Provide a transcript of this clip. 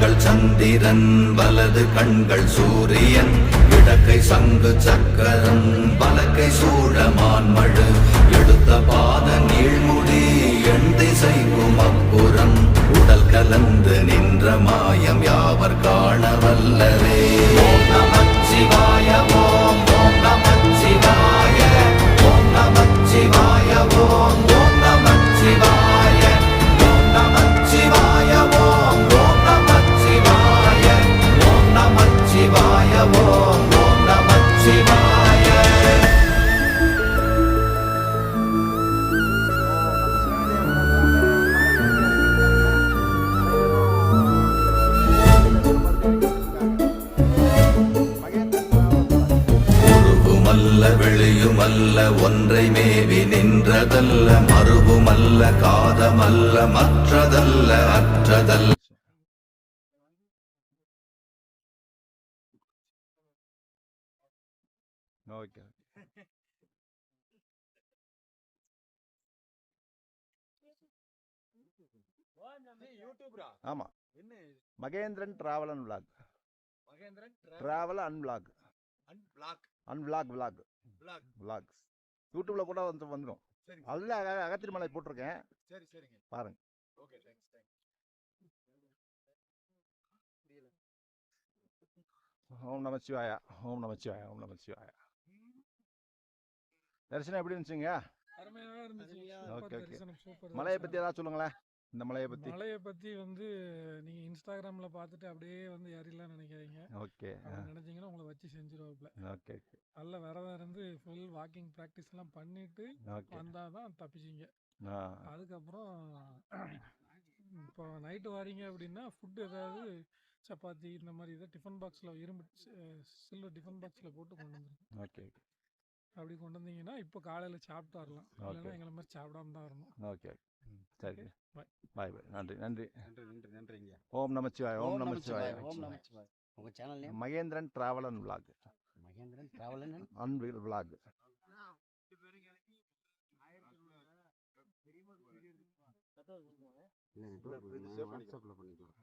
கண்கள் சந்திரன் வலது கண்கள் சூரியன் இடக்கை சங்கு சக்கரம் பலக்கை சூழமான்மழு எடுத்த பாத நீழ்முடி எண் திசைக்கும் அப்புறம் உடல் கலந்து நின்ற மாயம் யாவர் காண வல்லரே. ஓம் நமச்சிவாய ஓம் ஓம் நமச்சிவாய ஓம் நமச்சிவாய ஓம் ஓம் நமச்சிவாய ஓம் நமச்சிவாய ஓம் ஓம் நமச்சிவாய ஓம் நமச்சிவாய ஓம் ஓம் நமச்சிவாய. வெளியுமல்ல ஒன்றை மேவி நின்றதல்ல மறுவுமல்ல காதமல்ல மற்றதல்ல அற்றதல்ல. ஆமா, Mahendran travel and vlog. Travel and vlog. Unblock vlog vlogs யூடியூப்ல கூட வந்துடும். அதுல அகத்திரிமலை போட்டிருக்கேன், பாருங்க. ஓம் நமச்சிவாயா ஓம் நமச்சிவாயா ஓம் நமச்சிவாயா. தரிசனம் எப்படி இருந்துச்சுங்க? Okay okay. மலையை பத்தி ஏதாவது சொல்லுங்களேன். இந்த மலையை பத்தி வந்து நீங்க இன்ஸ்டாகிராம்ல பார்த்துட்டு அப்படியே வந்து ஏறிடலாம் நினைக்கிறீங்க. ஓகே, நினைச்சீங்கன்னா உங்களை வச்சு செஞ்சிருவாப்ல. ஓகே நல்ல விரதம் இருந்து ஃபுல் வாக்கிங் ப்ராக்டிஸ் எல்லாம் பண்ணிட்டு வந்தாதான் தப்பிச்சிங்க. அதுக்கப்புறம் இப்போ நைட்டு வாரீங்க அப்படின்னா ஃபுட் ஏதாவது சப்பாத்தி இந்த மாதிரி இதை டிஃபன் பாக்ஸில் சில்வர் டிஃபன் பாக்ஸில் போட்டு கொண்டு வந்துருங்க. ஓகே, அப்படி கொண்டு வந்தீங்கன்னா இப்போ காலையில் சாப்பிட்டு வரலாம். இல்லைன்னா எங்களை மாதிரி சாப்பிடாம தான் வரணும். ஓகே, சரி, பாய் பாய். நன்றி நன்றி நன்றிங்க. ஓம் நமச்சிவாய் ஓம் நமச்சிவாய். உங்க channel name? Mahendran travel and vlog. Mahendran travel and vlog. வாட்ஸ்அப்ல பண்ணிக்கலாம்.